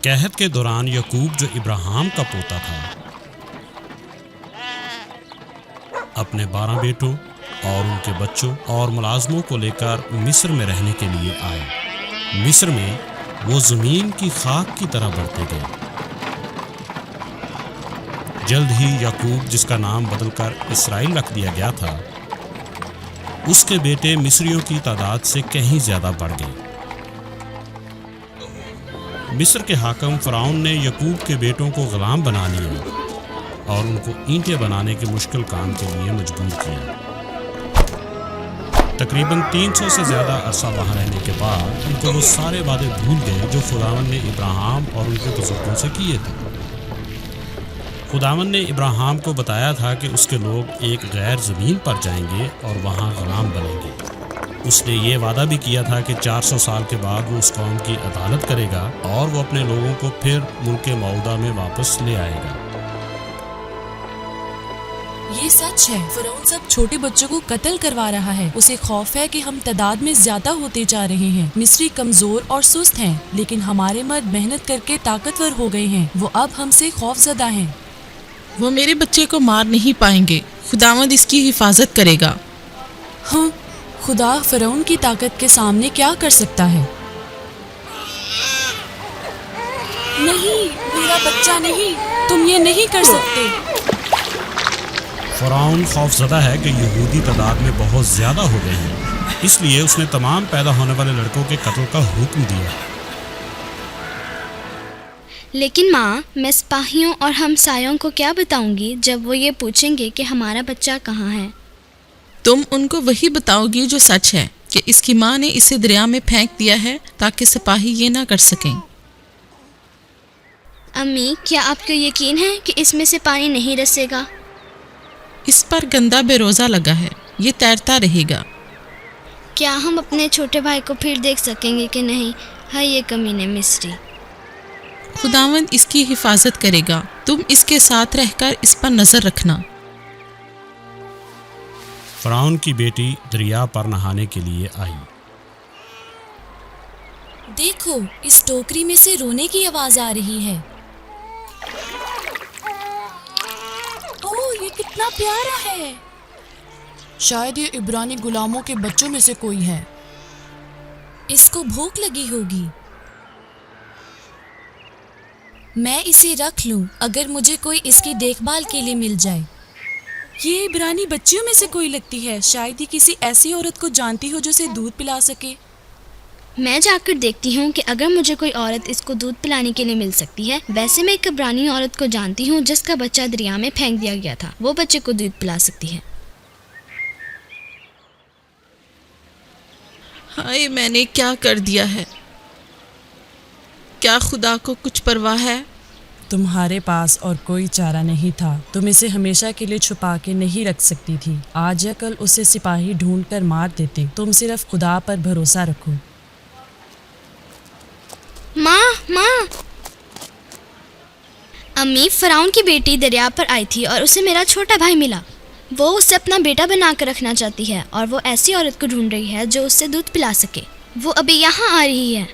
قحط کے دوران یعقوب جو ابراہیم کا پوتا تھا اپنے 12 بیٹوں اور ان کے بچوں اور ملازموں کو لے کر مصر میں رہنے کے لیے آئے۔ مصر میں وہ زمین کی خاک کی طرح بڑھتے گئے۔ جلد ہی یعقوب، جس کا نام بدل کر اسرائیل رکھ دیا گیا تھا، اس کے بیٹے مصریوں کی تعداد سے کہیں زیادہ بڑھ گئے۔ مصر کے حاکم فرعون نے یعقوب کے بیٹوں کو غلام بنا لیا اور ان کو اینٹیں بنانے کے مشکل کام کے لیے مجبور کیا۔ تقریباً 300 سے زیادہ عرصہ وہاں رہنے کے بعد ان کو وہ سارے وعدے بھول گئے جو خداوند نے ابراہیم اور ان کے بزرگوں سے کیے تھے۔ خداوند نے ابراہیم کو بتایا تھا کہ اس کے لوگ ایک غیر زمین پر جائیں گے اور وہاں غلام بنیں گے۔ اس نے یہ وعدہ بھی کیا تھا کہ 400 سال کے بعد وہ اس قوم کی عدالت کرے گا اور وہ اپنے لوگوں کو پھر ملک موعودہ میں واپس لے آئے گا۔ یہ سچ ہے، فرعون سب چھوٹے بچوں کو قتل کروا رہا ہے۔ اسے خوف ہے کہ ہم تعداد میں زیادہ ہوتے جا رہے ہیں۔ مصری کمزور اور سست ہیں، لیکن ہمارے مرد محنت کر کے طاقتور ہو گئے ہیں۔ وہ اب ہم سے خوف زدہ ہیں۔ وہ میرے بچے کو مار نہیں پائیں گے، خداوند اس کی حفاظت کرے گا۔ ہاں، خدا فرعون کی طاقت کے سامنے کیا کر سکتا ہے؟ نہیں، میرا بچہ نہیں، تم یہ نہیں کر سکتے۔ فرعون خوف زدہ ہے کہ یہودی تعداد میں بہت زیادہ ہو گئے ہیں، اس لیے اس نے تمام پیدا ہونے والے لڑکوں کے قتل کا حکم دیا۔ لیکن ماں، میں سپاہیوں اور ہمسایوں کو کیا بتاؤں گی جب وہ یہ پوچھیں گے کہ ہمارا بچہ کہاں ہے؟ تم ان کو وہی بتاؤ گی جو سچ ہے، کہ اس کی ماں نے اسے دریا میں پھینک دیا ہے تاکہ سپاہی یہ نہ کر سکیں۔ امی، کیا آپ کو یقین ہے کہ اس میں سے پانی نہیں رسے گا؟ اس پر گندا بے روزہ لگا ہے، یہ تیرتا رہے گا۔ کیا ہم اپنے چھوٹے بھائی کو پھر دیکھ سکیں گے کہ نہیں؟ ہے یہ کمینے مصری۔ خداوند اس کی حفاظت کرے گا، تم اس کے ساتھ رہ کر اس پر نظر رکھنا۔ فرعون کی بیٹی دریا پر نہانے کے لیے آئی۔ دیکھو، اس ٹوکری میں سے رونے کی آواز آ رہی ہے۔ اوہ، یہ کتنا پیارا ہے۔ شاید یہ عبرانی غلاموں کے بچوں میں سے کوئی ہے۔ اس کو بھوک لگی ہوگی۔ میں اسے رکھ لوں اگر مجھے کوئی اس کی دیکھ بھال کے لیے مل جائے۔ یہ عبرانی بچیوں میں سے کوئی لگتی ہے، شاید ہی کسی ایسی عورت کو جانتی ہو جو اسے دودھ پلا سکے۔ میں جا کر دیکھتی ہوں کہ اگر مجھے کوئی عورت اس کو دودھ پلانے کے لیے مل سکتی ہے۔ ویسے میں ایک عبرانی عورت کو جانتی ہوں جس کا بچہ دریا میں پھینک دیا گیا تھا، وہ بچے کو دودھ پلا سکتی ہے۔ ہائے، میں نے کیا کر دیا ہے؟ کیا خدا کو کچھ پرواہ ہے؟ تمہارے پاس اور کوئی چارہ نہیں تھا، تم اسے ہمیشہ کے لیے چھپا کے نہیں رکھ سکتی تھی۔ آج یا کل اسے سپاہی ڈھونڈ کر مار دیتے۔ تم صرف خدا پر بھروسہ رکھو۔ ماں، امی، فرعون کی بیٹی دریا پر آئی تھی اور اسے میرا چھوٹا بھائی ملا۔ وہ اسے اپنا بیٹا بنا کر رکھنا چاہتی ہے اور وہ ایسی عورت کو ڈھونڈ رہی ہے جو اس سے دودھ پلا سکے۔ وہ ابھی یہاں آ رہی ہے۔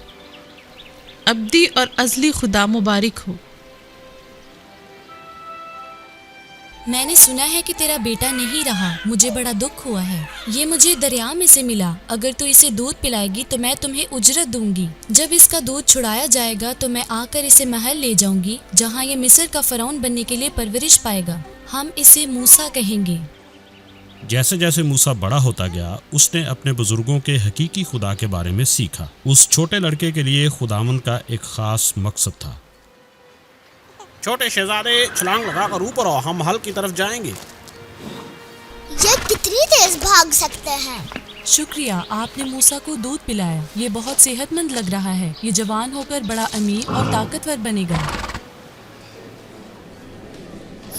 ابدی اور ازلی خدا مبارک ہو۔ میں نے سنا ہے کہ تیرا بیٹا نہیں رہا، مجھے بڑا دکھ ہوا ہے۔ یہ مجھے دریا میں سے ملا۔ اگر تو اسے دودھ پلائے گی تو میں تمہیں اجرت دوں گی۔ جب اس کا دودھ چھڑایا جائے گا تو میں آ کر اسے محل لے جاؤں گی جہاں یہ مصر کا فرعون بننے کے لیے پرورش پائے گا۔ ہم اسے موسیٰ کہیں گے۔ جیسے جیسے موسیٰ بڑا ہوتا گیا، اس نے اپنے بزرگوں کے حقیقی خدا کے بارے میں سیکھا۔ اس چھوٹے لڑکے کے لیے خداوند کا ایک خاص مقصد تھا۔ چھوٹے شہزادے، چھلانگ لگا کر اوپر آؤ، ہم محل کی طرف جائیں گے۔ یہ کتنی تیز بھاگ سکتے ہیں؟ شکریہ، آپ نے موسیٰ کو دودھ پلایا۔ یہ بہت صحت مند لگ رہا ہے۔ یہ جوان ہو کر بڑا امیر اور طاقتور بنے گا۔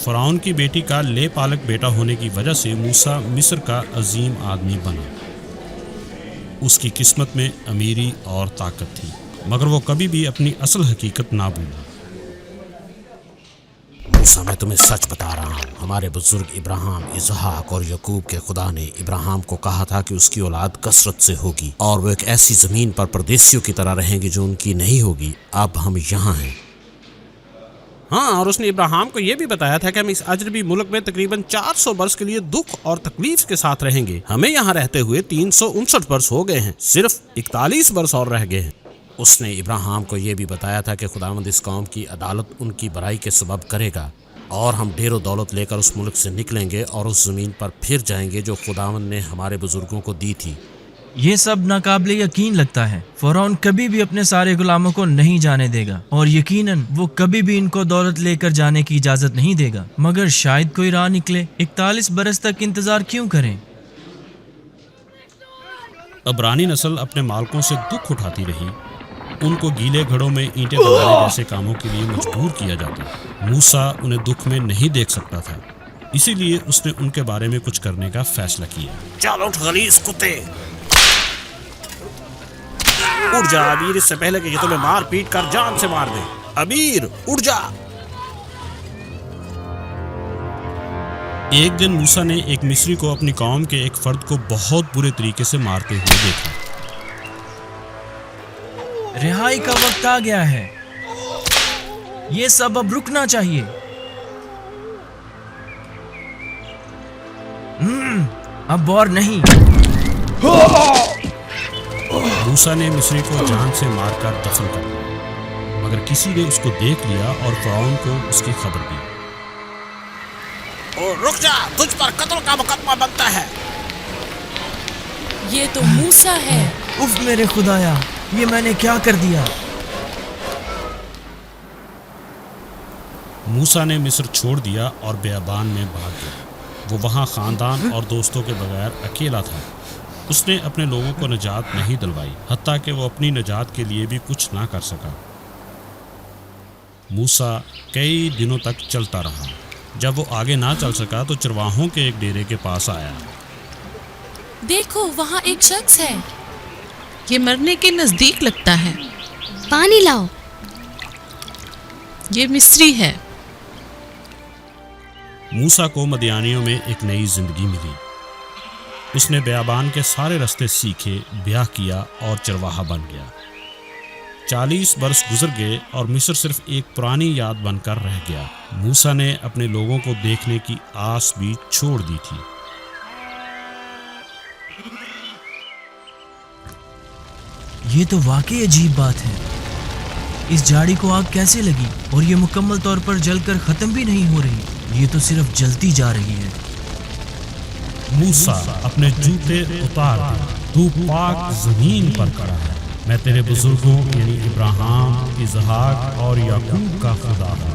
فرعون کی بیٹی کا لے پالک بیٹا ہونے کی وجہ سے موسیٰ مصر کا عظیم آدمی بنا۔ اس کی قسمت میں امیری اور طاقت تھی، مگر وہ کبھی بھی اپنی اصل حقیقت نہ بھولا۔ موسیٰ، میں تمہیں سچ بتا رہا ہوں، ہمارے بزرگ ابراہیم، اسحاق اور یعقوب کے خدا نے ابراہیم کو کہا تھا کہ اس کی اولاد کثرت سے ہوگی اور وہ ایک ایسی زمین پر پردیسیوں کی طرح رہیں گے جو ان کی نہیں ہوگی۔ اب ہم یہاں ہیں۔ ہاں، اور اس نے ابراہیم کو یہ بھی بتایا تھا کہ ہم اس اجنبی ملک میں تقریباً 400 برس کے لیے دکھ اور تکلیف کے ساتھ رہیں گے. ہمیں یہاں رہتے ہوئے 359 برس ہو گئے ہیں، صرف 41 برس اور رہ گئے ہیں. اس نے ابراہیم کو یہ بھی بتایا تھا کہ خداوند اس قوم کی عدالت ان کی برائی کے سبب کرے گا، اور ہم ڈھیر و دولت لے کر اس ملک سے نکلیں گے اور اس زمین پر پھر جائیں گے جو خداوند نے ہمارے بزرگوں کو دی تھی. یہ سب ناقابل یقین لگتا ہے. فرعون کبھی بھی اپنے سارے غلاموں کو نہیں جانے دے گا، اور یقیناً وہ کبھی بھی ان کو دولت لے کر جانے کی اجازت نہیں دے گا. مگر شاید کوئی راہ نکلے. 41 برس تک انتظار کیوں کریں؟ عبرانی نسل اپنے مالکوں سے دکھ اٹھاتی رہی. ان کو گیلے گھڑوں میں اینٹیں بنانے جیسے کاموں کے لیے مجبور کیا جاتا. موسیٰ انہیں دکھ میں نہیں دیکھ سکتا تھا، اسی لیے اس نے ان کے بارے میں کچھ کرنے کا فیصلہ کیا. چلو اٹھ غلیظ کتے، اٹھ جا ابیر، اس سے پہلے کہ یہ تمہیں مار پیٹ کر جان سے مار دے. ابیر اٹھ جا. ایک دن موسیٰ نے ایک مصری کو اپنی قوم کے ایک فرد کو بہت برے طریقے سے مارتے ہوئے دیکھا. رہائی کا وقت آ گیا ہے. یہ سب اب رکنا چاہیے. اب اور نہیں. موسیٰ نے مصری کو جان سے مار کر دفن کر دیا، مگر کسی نے اس کو دیکھ لیا اور فرعون کو اس کی خبر دی. اور رک جا، تجھ پر قتل کا مقدمہ بنتا ہے. یہ تو موسیٰ ہے. اف میرے خدایا، یہ میں نے کیا کر دیا؟ موسیٰ نے مصر چھوڑ دیا اور بیابان میں بھاگ گیا. وہ وہاں خاندان اور دوستوں کے بغیر اکیلا تھا. اس نے اپنے لوگوں کو نجات نہیں دلوائی، حتیٰ کہ وہ اپنی نجات کے لیے بھی کچھ نہ کر سکا. موسیٰ کئی دنوں تک چلتا رہا. جب وہ آگے نہ چل سکا تو چرواہوں کے ایک ڈیرے کے پاس آیا. دیکھو وہاں ایک شخص ہے. یہ مرنے کے نزدیک لگتا ہے. پانی لاؤ. یہ مصری ہے. موسیٰ کو مدیانیوں میں ایک نئی زندگی ملی. اس نے بیابان کے سارے رستے سیکھے، بیاہ کیا اور چرواہا بن گیا. 40 برس گزر گئے اور مصر صرف ایک پرانی یاد بن کر رہ گیا. موسیٰ نے اپنے لوگوں کو دیکھنے کی آس بھی چھوڑ دی تھی. یہ تو واقعی عجیب بات ہے. اس جھاڑی کو آگ کیسے لگی اور یہ مکمل طور پر جل کر ختم بھی نہیں ہو رہی؟ یہ تو صرف جلتی جا رہی ہے. موسیٰ اپنے جوتے اتار دے، تو پاک زمین پر کھڑا ہے. میں تیرے بزرگوں یعنی ابراہیم، اسحاق اور یعقوب کا خدا ہوں.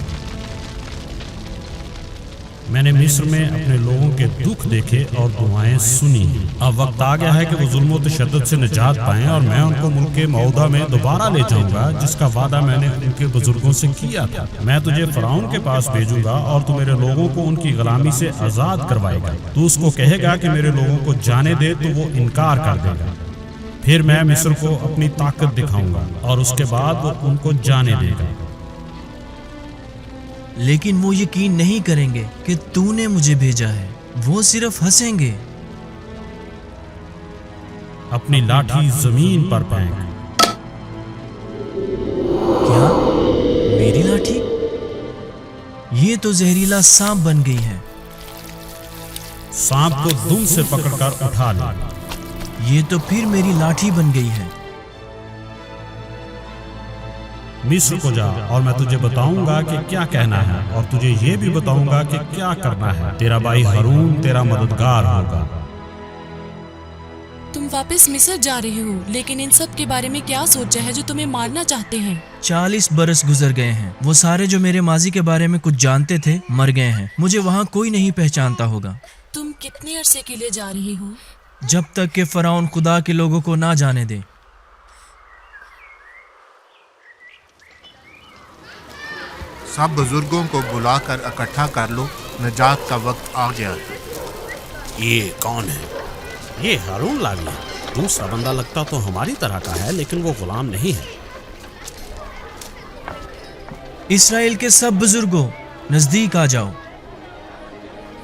میں نے مصر میں اپنے لوگوں کے دکھ دیکھے اور دعائیں سنی. اب وقت آ گیا ہے کہ وہ ظلم و تشدد سے نجات پائیں، اور میں ان کو ملک موعودہ میں دوبارہ لے جاؤں گا جس کا وعدہ میں نے ان کے بزرگوں سے کیا تھا. میں تجھے فرعون کے پاس بھیجوں گا اور تو میرے لوگوں کو ان کی غلامی سے آزاد کروائے گا. تو اس کو کہے گا کہ میرے لوگوں کو جانے دے، تو وہ انکار کر دے گا. پھر میں مصر کو اپنی طاقت دکھاؤں گا اور اس کے بعد وہ ان کو جانے دے گا. لیکن وہ یقین نہیں کریں گے کہ تو نے مجھے بھیجا ہے. وہ صرف ہنسیں گے. اپنی لاٹھی زمین پر پھینک. کیا میری لاٹھی؟ یہ تو زہریلا سانپ بن گئی ہے. سانپ کو دم سے پکڑ کر اٹھا لے. یہ تو پھر میری لاٹھی بن گئی ہے. مصر کو جا اور میں تجھے بتاؤں گا کہ کیا کہنا ہے، اور تجھے یہ بھی بتاؤں گا کہ کیا کرنا ہے. تیرا بھائی ہارون تیرا مددگار ہوگا. تم واپس مصر جا رہے ہو، لیکن ان سب کے بارے میں کیا سوچا ہے جو تمہیں مارنا چاہتے ہیں؟ 40 برس گزر گئے ہیں. وہ سارے جو میرے ماضی کے بارے میں کچھ جانتے تھے مر گئے ہیں. مجھے وہاں کوئی نہیں پہچانتا ہوگا. تم کتنے عرصے کے لیے جا رہی ہو؟ جب تک کہ فرعون خدا کے لوگوں کو نہ جانے دے. سب بزرگوں کو بلا کر اکٹھا کر لو، نجات کا وقت آ گیا. یہ کون ہے؟ یہ ہارون لاوی ہے. دوسرا بندہ لگتا تو ہماری طرح کا ہے، لیکن وہ غلام نہیں ہے. اسرائیل کے سب بزرگوں نزدیک آ جاؤ.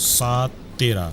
7:13।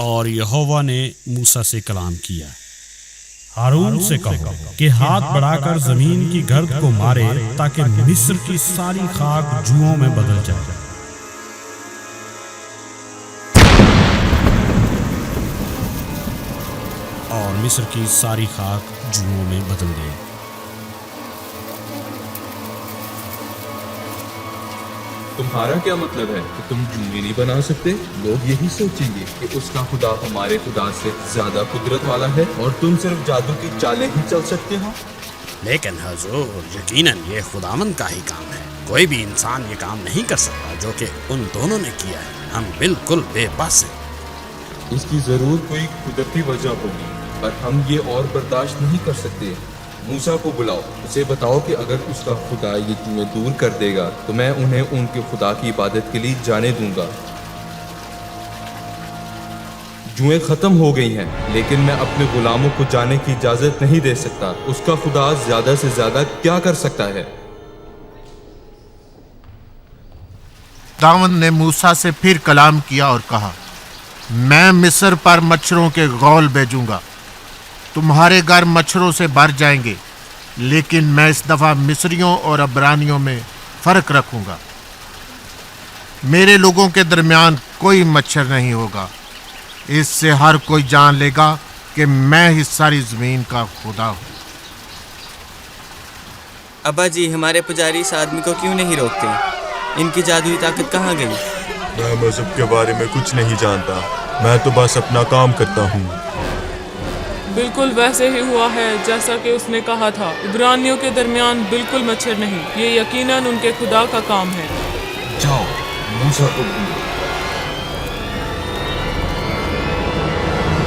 اور یہوہ نے موسیٰ سے کلام کیا، ہارون سے کہو کہ ہاتھ بڑھا کر زمین کی گرد کو مارے تاکہ مصر کی ساری خاک جوؤں میں بدل جائے۔ اور مصر کی ساری خاک جوؤں میں بدل گئی۔ تمہارا کیا مطلب ہے کہ تم جوئیں نہیں بنا سکتے؟ لوگ یہی سوچیں گے کہ اس کا خدا ہمارے خدا سے زیادہ قدرت والا ہے اور تم صرف جادو کی چالیں ہی چل سکتے ہو۔ لیکن حضور، یقیناً یہ خداوند کا ہی کام ہے، کوئی بھی انسان یہ کام نہیں کر سکتا جو کہ ان دونوں نے کیا ہے۔ ہم بالکل بے بس ہیں۔ اس کی ضرور کوئی قدرتی وجہ ہوگی، پر ہم یہ اور برداشت نہیں کر سکتے۔ موسیٰ کو بلاؤ، اسے بتاؤ کہ اگر اس کا خدا یہ جوئیں دور کر دے گا تو میں انہیں ان کے خدا کی عبادت کے لیے جانے دوں گا۔ جوئیں ختم ہو گئی ہیں، لیکن میں اپنے غلاموں کو جانے کی اجازت نہیں دے سکتا۔ اس کا خدا زیادہ سے زیادہ کیا کر سکتا ہے؟ خداوند نے موسیٰ سے پھر کلام کیا اور کہا، میں مصر پر مچھروں کے غول بھیجوں گا، تمہارے گھر مچھروں سے بھر جائیں گے، لیکن میں اس دفعہ مصریوں اور عبرانیوں میں فرق رکھوں گا۔ میرے لوگوں کے درمیان کوئی مچھر نہیں ہوگا، اس سے ہر کوئی جان لے گا کہ میں ہی ساری زمین کا خدا ہوں۔ ابا جی، ہمارے پجاری اس آدمی کو کیوں نہیں روکتے؟ ان کی جادوئی طاقت کہاں گئی؟ میں مذہب کے بارے میں کچھ نہیں جانتا، میں تو بس اپنا کام کرتا ہوں۔ بالکل ویسے ہی ہوا ہے جیسا کہ اس نے کہا تھا، عبرانیوں کے درمیان بالکل مچھر نہیں، یہ یقیناً ان کے خدا کا کام ہے۔ جاؤ، موسیٰ کو ڈھونڈو۔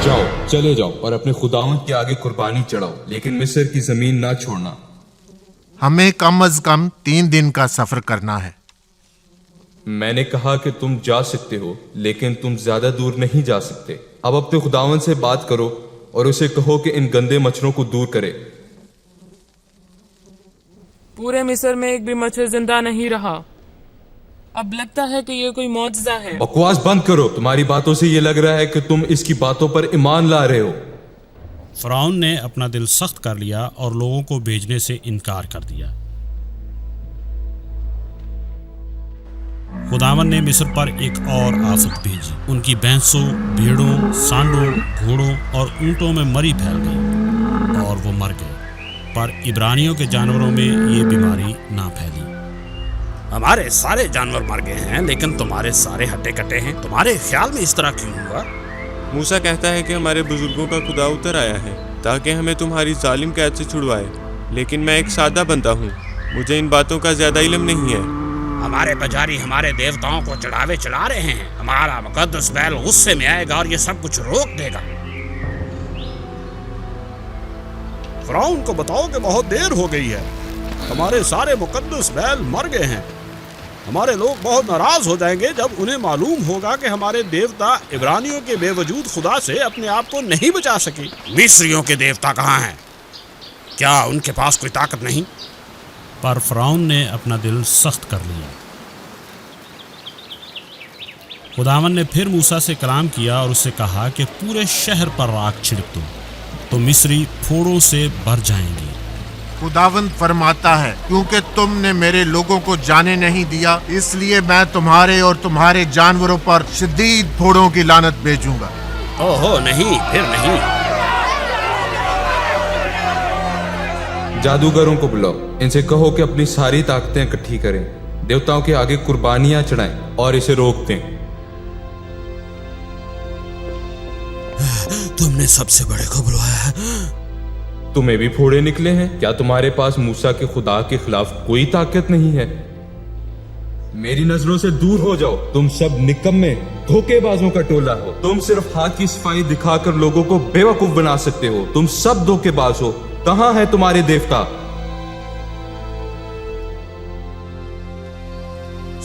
جاؤ، چلے جاؤ اور اپنے خداوند کے آگے قربانی چڑھاؤ، لیکن مصر کی زمین نہ چھوڑنا۔ ہمیں کم از کم 3 دن کا سفر کرنا ہے۔ میں نے کہا کہ تم جا سکتے ہو، لیکن تم زیادہ دور نہیں جا سکتے۔ اب اپنے خداوند سے بات کرو اور اسے کہو کہ ان گندے مچھروں کو دور کرے۔ پورے مصر میں ایک بھی مچھر زندہ نہیں رہا۔ اب لگتا ہے کہ یہ کوئی معجزہ ہے۔ بکواس بند کرو، تمہاری باتوں سے یہ لگ رہا ہے کہ تم اس کی باتوں پر ایمان لا رہے ہو۔ فرعون نے اپنا دل سخت کر لیا اور لوگوں کو بھیجنے سے انکار کر دیا۔ خداوند نے مصر پر ایک اور آفت بھیجی، ان کی بھینسوں، بھیڑوں، سانڈوں، گھوڑوں اور اونٹوں میں مری پھیل گئی اور وہ مر گئے، پر عبرانیوں کے جانوروں میں یہ بیماری نہ پھیلی۔ ہمارے سارے جانور مر گئے ہیں، لیکن تمہارے سارے ہٹے کٹے ہیں، تمہارے خیال میں اس طرح کیوں ہوا؟ موسیٰ کہتا ہے کہ ہمارے بزرگوں کا خدا اتر آیا ہے تاکہ ہمیں تمہاری ظالم قید سے چھڑوائے، لیکن میں ایک سادہ بندہ ہوں، مجھے ان باتوں کا زیادہ علم نہیں ہے۔ ہمارے پجاری ہمارے دیوتاؤں کو چڑھاوے چلا رہے ہیں، ہمارا مقدس بیل غصے میں آئے گا اور یہ سب کچھ روک دے گا۔ فرعون کو بتاؤ کہ بہت دیر ہو گئی ہے، ہمارے سارے مقدس بیل مر گئے ہیں۔ ہمارے لوگ بہت ناراض ہو جائیں گے جب انہیں معلوم ہوگا کہ ہمارے دیوتا عبرانیوں کے بے وجود خدا سے اپنے آپ کو نہیں بچا سکے۔ مصریوں کے دیوتا کہاں ہیں؟ کیا ان کے پاس کوئی طاقت نہیں؟ پر فرعون نے اپنا دل سخت کر لیا۔ خداوند نے پھر موسیٰ سے کلام کیا اور اس سے کہا کہ پورے شہر پر راکھ چھڑک دو تو مصری پھوڑوں سے بھر جائیں گے۔ خداوند فرماتا ہے، کیونکہ تم نے میرے لوگوں کو جانے نہیں دیا، اس لیے میں تمہارے اور تمہارے جانوروں پر شدید پھوڑوں کی لعنت بھیجوں گا۔ اوہو نہیں، پھر نہیں۔ جادوگروں کو بلاؤ، ان سے کہو کہ اپنی ساری طاقتیں اکٹھی کریں، دیوتاؤں کے آگے قربانیاں چڑھائیں اور اسے روک دیں۔ تم نے سب سے بڑے کو بلوایا ہے۔ تمہیں بھی پھوڑے نکلے ہیں؟ کیا تمہارے پاس موسیٰ کے خدا کے خلاف کوئی طاقت نہیں ہے؟ میری نظروں سے دور ہو جاؤ، تم سب نکمے دھوکے بازوں کا ٹولہ ہو۔ تم صرف ہاتھ کی صفائی دکھا کر لوگوں کو بے وقوف بنا سکتے ہو، تم سب دھوکے باز ہو۔ کہاں ہے تمہارے دیوتا؟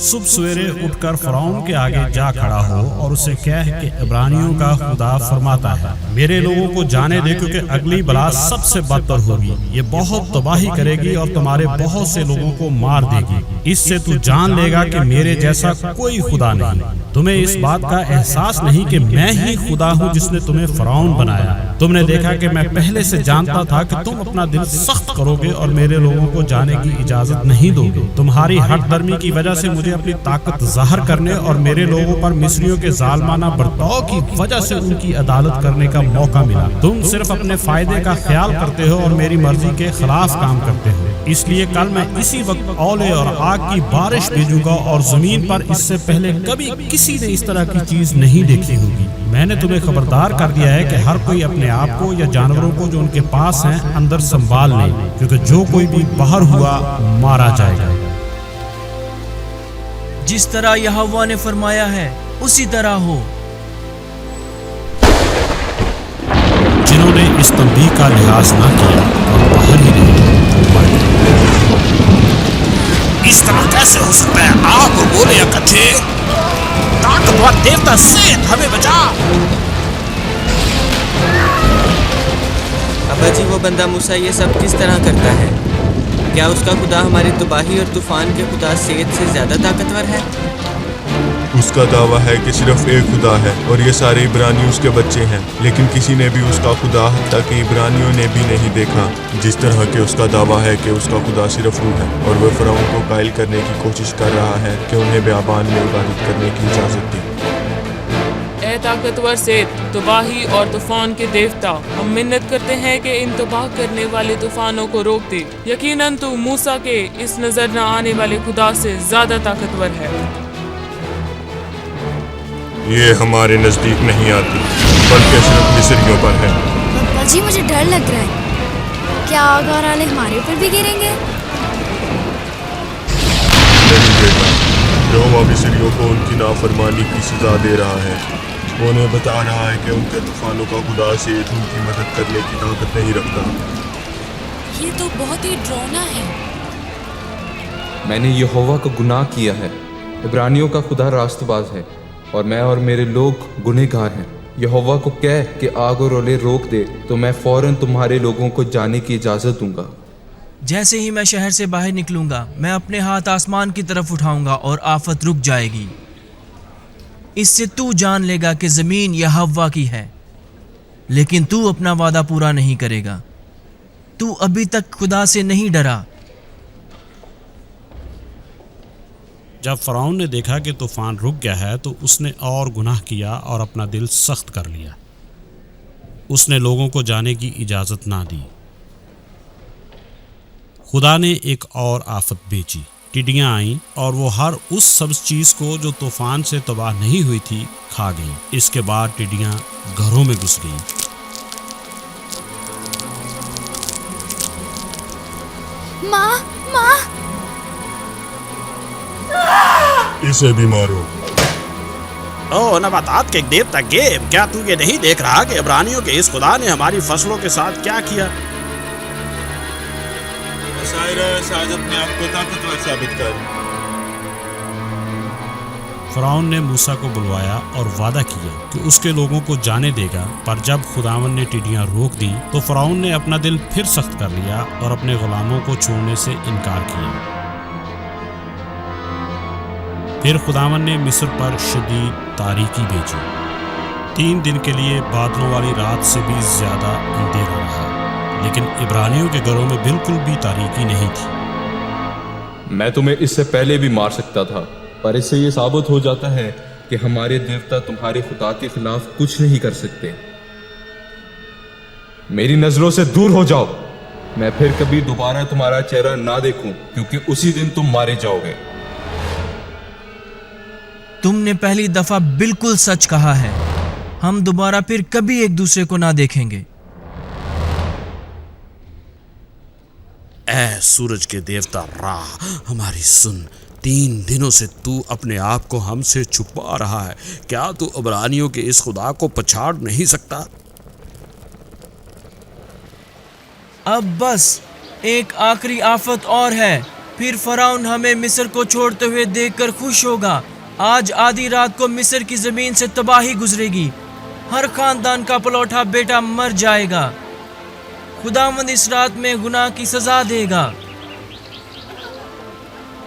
صبح سویرے اٹھ کر فرعون کے آگے جا کھڑا ہو اور اسے کہہ کہ عبرانیوں کا خدا فرماتا ہے، میرے لوگوں کو جانے دے، کیونکہ اگلی بلا سب سے بدتر ہوگی، یہ بہت تباہی کرے گی اور تمہارے بہت سے لوگوں کو مار دے گی۔ اس سے تو جان لے گا کہ میرے جیسا کوئی خدا نہیں۔ تمہیں اس بات کا احساس نہیں کہ میں ہی خدا ہوں جس نے تمہیں فرعون بنایا۔ تم نے دیکھا کہ میں پہلے سے جانتا تھا کہ تم اپنا دل سخت کرو گے اور میرے لوگوں کو جانے کی اجازت نہیں دو گے۔ تمہاری ہٹ درمی کی وجہ سے مجھے اپنی طاقت ظاہر کرنے اور میرے لوگوں پر مصریوں کے ظالمانہ برتاؤ کی وجہ سے ان کی عدالت کرنے کا موقع ملا۔ تم صرف اپنے فائدے کا خیال کرتے ہو اور میری مرضی کے خلاف کام کرتے ہو۔ اس لیے کل میں اسی وقت اولے اور آگ کی بارش بھیجوں گا اور زمین پر اس سے پہلے کبھی کسی نے اس طرح کی چیز نہیں دیکھی ہوگی۔ میں نے تمہیں خبردار کر دیا ہے کہ ہر کوئی اپنے آپ کو یا جانوروں کو جو ان کے پاس ہیں اندر سنبھال لے، کیونکہ جو کوئی بھی باہر ہوا مارا جائے گا۔ جس طرح یہوہ نے فرمایا ہے اسی طرح ہو۔ جنہوں نے اس تنبیہ کا لحاظ نہ کیا اور باہر ہی نہیں، اس طرح کیسے ہو سکتا ہے؟ آگ اور گولے اکٹھے! طاقتور دیوتا سیت ہمیں بچا! ابا جی، وہ بندہ موسیٰ یہ سب کس طرح کرتا ہے؟ کیا اس کا خدا ہماری تباہی اور طوفان کے خدا سیت سے زیادہ طاقتور ہے؟ اس کا دعویٰ ہے کہ صرف ایک خدا ہے اور یہ سارے عبرانی اس کے بچے ہیں، لیکن کسی نے بھی اس کا خدا حتیٰ کہ عبرانیوں نے بھی نہیں دیکھا، جس طرح کہ اس کا دعویٰ ہے کہ اس کا خدا صرف روح ہے، اور وہ فرعون کو قائل کرنے کی کوشش کر رہا ہے کہ انہیں بیابان میں عبادت کرنے کی اجازت دے۔ اے طاقتور سیت، تباہی اور طوفان کے دیوتا، ہم منت کرتے ہیں کہ ان تباہ کرنے والے طوفانوں کو روک دے۔ یقیناً تو موسیٰ کے اس نظر نہ آنے والے خدا سے زیادہ طاقتور ہے۔ یہ ہمارے نزدیک نہیں آتی، بلکہ صرف مصریوں پر ہے۔ پپا جی، مجھے ڈر لگ رہا ہے، کیا آگ اور آلے ہمارے اوپر بھی گریں گے؟ نہیں بیٹا، یہوہ مصریوں کو ان کی نافرمانی کی سزا دے رہا ہے۔ وہ انہیں بتا رہا ہے کہ ان کے طوفانوں کا خدا سے ان کی مدد کرنے کی طاقت نہیں رکھتا۔ یہ تو بہت ہی ڈراؤنا ہے۔ میں نے یہوہ کا گناہ کیا ہے۔ عبرانیوں کا خدا راست باز ہے اور میں اور میرے لوگ گنہگار ہیں۔ یہوہ کو کہہ کہ آگ اور اولے روک دے تو میں فوراً تمہارے لوگوں کو جانے کی اجازت دوں گا۔ جیسے ہی میں شہر سے باہر نکلوں گا میں اپنے ہاتھ آسمان کی طرف اٹھاؤں گا اور آفت رک جائے گی۔ اس سے تو جان لے گا کہ زمین یہوہ کی ہے، لیکن تو اپنا وعدہ پورا نہیں کرے گا۔ تو ابھی تک خدا سے نہیں ڈرا۔ جب فرعون نے دیکھا کہ طوفان رک گیا ہے تو اس نے اور گناہ کیا اور اپنا دل سخت کر لیا۔ اس نے لوگوں کو جانے کی اجازت نہ دی۔ خدا نے ایک اور آفت بھیجی، ٹڈیاں آئیں اور وہ ہر اس سبز چیز کو جو طوفان سے تباہ نہیں ہوئی تھی کھا گئیں۔ اس کے بعد ٹڈیاں گھروں میں گھس گئیں۔ ماں، ماں! اسے بھی مارو۔ او نباتات کے ایک دیوتا گیب، کیا تو یہ نہیں دیکھ رہا کہ عبرانیوں کے اس خدا نے ہماری فصلوں کے ساتھ کیا کیا؟ آج اپنے آپ کو طاقتور ثابت کر۔ فرعون نے موسیٰ کو بلوایا اور وعدہ کیا کہ اس کے لوگوں کو جانے دے گا، پر جب خداوند نے ٹڈیاں روک دیں تو فرعون نے اپنا دل پھر سخت کر لیا اور اپنے غلاموں کو چھوڑنے سے انکار کیا۔ پھر خداوند نے مصر پر شدید تاریکی بھیجی۔ 3 دن کے لیے بادلوں والی رات سے بھی زیادہ اندھیرا رہا، لیکن عبرانیوں کے گھروں میں بالکل بھی تاریکی نہیں تھی۔ میں تمہیں اس سے پہلے بھی مار سکتا تھا، پر اس سے یہ ثابت ہو جاتا ہے کہ ہمارے دیوتا تمہارے خدا کے خلاف کچھ نہیں کر سکتے۔ میری نظروں سے دور ہو جاؤ، میں پھر کبھی دوبارہ تمہارا چہرہ نہ دیکھوں، کیونکہ اسی دن تم مارے جاؤ گے۔ تم نے پہلی دفعہ بالکل سچ کہا ہے، ہم دوبارہ پھر کبھی ایک دوسرے کو نہ دیکھیں گے۔ اے سورج کے دیوتا را، ہماری سن، 3 دنوں سے تو اپنے آپ کو ہم سے چھپا رہا ہے، کیا تو عبرانیوں کے اس خدا کو پچھاڑ نہیں سکتا؟ اب بس ایک آخری آفت اور ہے، پھر فرعون ہمیں مصر کو چھوڑتے ہوئے دیکھ کر خوش ہوگا۔ آج آدھی رات کو مصر کی زمین سے تباہی گزرے گی، ہر خاندان کا پلوٹا بیٹا مر جائے گا۔ خداوند اس رات میں گناہ کی سزا دے گا۔